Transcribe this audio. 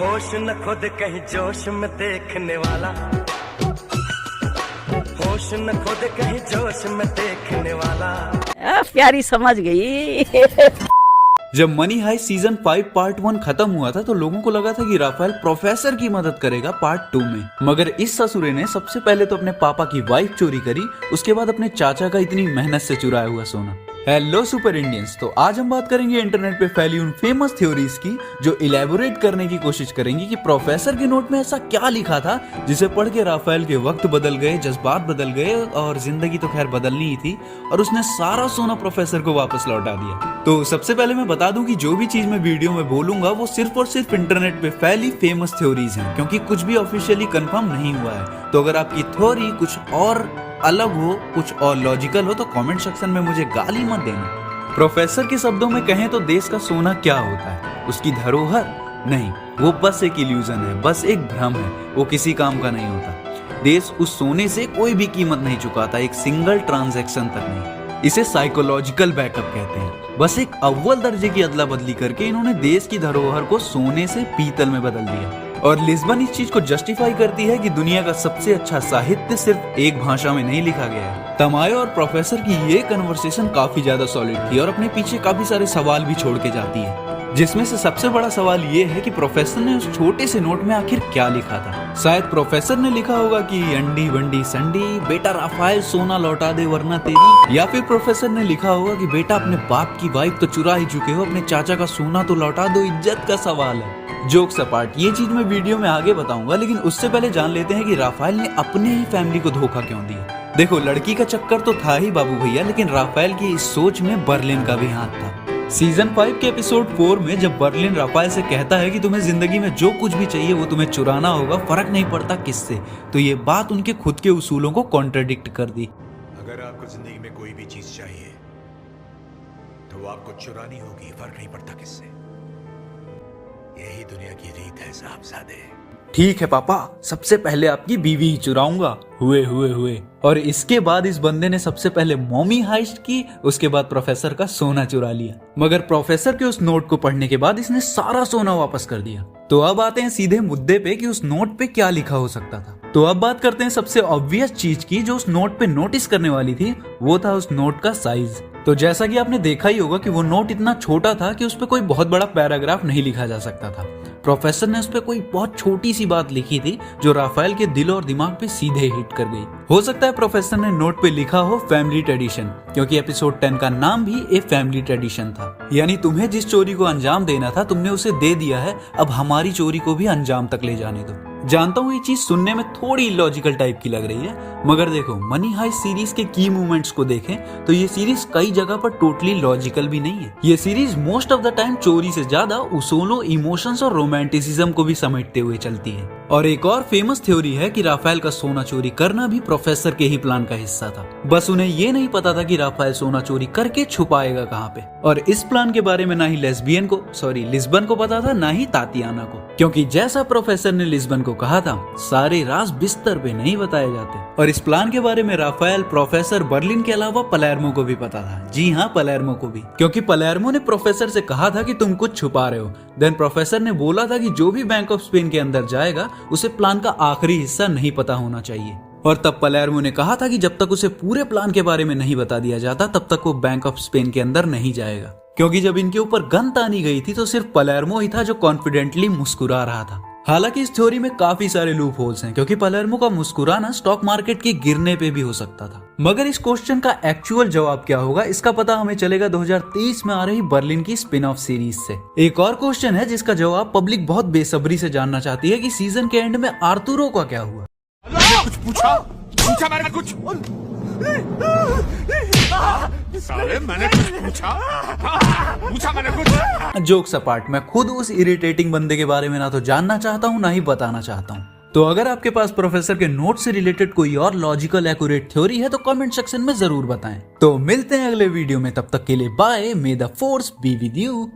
होश न खुद कहीं जोश में देखने वाला, होश न खुद कहीं जोश में देखने वाला। प्यारी समझ गई। जब मनी हाइस्ट सीजन 5 पार्ट 1 खत्म हुआ था तो लोगों को लगा था कि राफेल प्रोफेसर की मदद करेगा पार्ट 2 में, मगर इस ससुरे ने सबसे पहले तो अपने पापा की वाइफ चोरी करी, उसके बाद अपने चाचा का इतनी मेहनत से चुराया हुआ सोना। हेलो सुपर इंडियंस, तो आज हम बात करेंगे इंटरनेट पे फैली उन फेमस थ्योरीज की जो इलेबोरेट करने की कोशिश करेंगी कि प्रोफेसर के नोट में ऐसा क्या लिखा था जिसे पढ़ के राफेल के वक्त बदल गए, जज्बात बदल गए और जिंदगी तो खैर बदलनी ही थी और उसने सारा सोना प्रोफेसर को वापस लौटा दिया। तो सबसे पहले मैं बता दूं कि जो भी चीज मैं वीडियो में बोलूंगा वो सिर्फ और सिर्फ इंटरनेट पे फैली फेमस थ्योरीज हैं, क्योंकि कुछ भी ऑफिशियली कंफर्म नहीं हुआ है। तो अगर आपकी थ्योरी कुछ और अलग हो, कुछ और लॉजिकल हो तो कमेंट सेक्शन में मुझे गाली मत देना। प्रोफेसर के शब्दों में कहें तो देश का सोना क्या होता है? उसकी धरोहर नहीं, वो बस एक इल्यूजन है, बस एक भ्रम है, वो किसी काम का नहीं होता। देश उस सोने से कोई भी कीमत नहीं चुकाता, एक सिंगल ट्रांजैक्शन तक नहीं। इसे साइकोलॉजिकल बैकअप कहते हैं। बस एक अव्वल दर्जे की अदला बदली करके इन्होंने देश की धरोहर को सोने से पीतल में बदल दिया। और लिस्बन इस चीज को जस्टिफाई करती है कि दुनिया का सबसे अच्छा साहित्य सिर्फ एक भाषा में नहीं लिखा गया है। तमायो और प्रोफेसर की ये कन्वर्सेशन काफी ज्यादा सॉलिड थी और अपने पीछे काफी सारे सवाल भी छोड़ के जाती है, जिसमें से सबसे बड़ा सवाल ये है कि प्रोफेसर ने उस छोटे से नोट में आखिर क्या लिखा था। शायद प्रोफेसर ने लिखा होगा कि अंडी वंडी संडी, बेटा राफेल सोना लौटा दे वरना तेरी, या फिर प्रोफेसर ने लिखा होगा कि बेटा अपने बाप की वाइफ तो चुरा ही चुके हो, अपने चाचा का सोना तो लौटा दो, इज्जत का सवाल है। जोक्स अपार्ट, ये चीज मैं वीडियो में आगे बताऊंगा, लेकिन उससे पहले जान लेते हैं कि राफेल ने अपने ही फैमिली को धोखा क्यों दिया। देखो, लड़की का चक्कर तो था ही बाबू भैया, लेकिन राफेल की इस सोच में बर्लिन का भी हाथ था। सीजन 5 के एपिसोड 4 में जब बर्लिन राफेल से कहता है कि तुम्हें जिंदगी में जो कुछ भी चाहिए वो तुम्हें चुराना होगा, फर्क नहीं पड़ता किससे, तो ये बात उनके खुद के उसूलों को कॉन्ट्रडिक्ट कर दी। अगर आपको जिंदगी में कोई भी चीज चाहिए तो वो आपको चुरानी होगी, फर्क नहीं पड़ता किससे। यही दुनिया की रीत है साहबजादे। ठीक है पापा, सबसे पहले आपकी बीवी ही चुराऊंगा। हुए और इसके बाद इस बंदे ने सबसे पहले मॉमी हाइस्ट की, उसके बाद प्रोफेसर का सोना चुरा लिया। मगर प्रोफेसर के उस नोट को पढ़ने के बाद इसने सारा सोना वापस कर दिया। तो अब आते हैं सीधे मुद्दे पे कि उस नोट पे क्या लिखा हो सकता था। तो अब बात करते हैं सबसे ऑब्वियस चीज की जो उस नोट पे नोटिस करने वाली थी, वो था उस नोट का साइज। तो जैसा कि आपने देखा ही होगा कि वो नोट इतना छोटा था कि उस पे कोई बहुत बड़ा पैराग्राफ नहीं लिखा जा सकता था। प्रोफेसर ने उस पे कोई बहुत छोटी सी बात लिखी थी जो राफेल के दिल और दिमाग पे सीधे हिट कर गई। हो सकता है प्रोफेसर ने नोट पे लिखा हो फैमिली ट्रेडिशन, क्योंकि एपिसोड 10 का नाम भी एक फैमिली ट्रेडिशन था। यानी तुम्हें जिस चोरी को अंजाम देना था तुमने उसे दे दिया है, अब हमारी चोरी को भी अंजाम तक ले जाने दो। जानता हूँ ये चीज सुनने में थोड़ी इलॉजिकल टाइप की लग रही है, मगर देखो, मनी हाइस्ट सीरीज के की मूवमेंट्स को देखें तो ये सीरीज कई जगह पर टोटली लॉजिकल भी नहीं है। ये series most of the time चोरी से ज्यादा उसूलों, इमोशंस और रोमांटिसिज्म को भी समेटते हुए चलती है। और एक और फेमस थ्योरी है कि राफेल का सोना चोरी करना भी प्रोफेसर के ही प्लान का हिस्सा था, बस उन्हें ये नहीं पता था कि राफेल सोना चोरी करके छुपाएगा कहाँ पे। और इस प्लान के बारे में ना ही लिस्बन को पता था, ना ही तातियाना को, क्योंकि जैसा प्रोफेसर ने लिस्बन को कहा था, सारे राज बिस्तर पे नहीं बताए जाते। और इस प्लान के बारे में राफेल, प्रोफेसर, बर्लिन के अलावा पलेर्मो को भी पता था। जी हाँ, पलेर्मो को भी, क्योंकि पलेर्मो ने प्रोफेसर से कहा था कि तुम कुछ छुपा रहे हो। देन प्रोफेसर ने बोला था कि जो भी बैंक ऑफ स्पेन के अंदर जाएगा उसे प्लान का आखिरी हिस्सा नहीं पता होना चाहिए। और तब पलेर्मो ने कहा था कि जब तक उसे पूरे प्लान के बारे में नहीं बता दिया जाता तब तक वो बैंक ऑफ स्पेन के अंदर नहीं जाएगा। क्योंकि जब इनके ऊपर गन तानी गई थी तो सिर्फ पलेर्मो ही था जो कॉन्फिडेंटली मुस्कुरा रहा था। हालांकि इस थ्योरी में काफी सारे लूप होल्स हैं, क्योंकि पलेर्मो का मुस्कुराना स्टॉक मार्केट के गिरने पे भी हो सकता था। मगर इस क्वेश्चन का एक्चुअल जवाब क्या होगा इसका पता हमें चलेगा 2023 में आ रही बर्लिन की स्पिन ऑफ सीरीज से। एक और क्वेश्चन है जिसका जवाब पब्लिक बहुत बेसब्री से जानना चाहती है कि सीजन के एंड में आर्तुरो का क्या हुआ। कुछ पूछा मैंने कुछ साले मैंने कुछ पूछा मैंने कुछ। जोक्स अपार्ट, मैं खुद उस इरिटेटिंग बंदे के बारे में ना तो जानना चाहता हूँ ना ही बताना चाहता हूँ। तो अगर आपके पास प्रोफेसर के नोट से रिलेटेड कोई और लॉजिकल एक्यूरेट थ्योरी है तो कमेंट सेक्शन में जरूर बताएं। तो मिलते हैं अगले वीडियो में, तब तक के लिए bye. May the force be with you.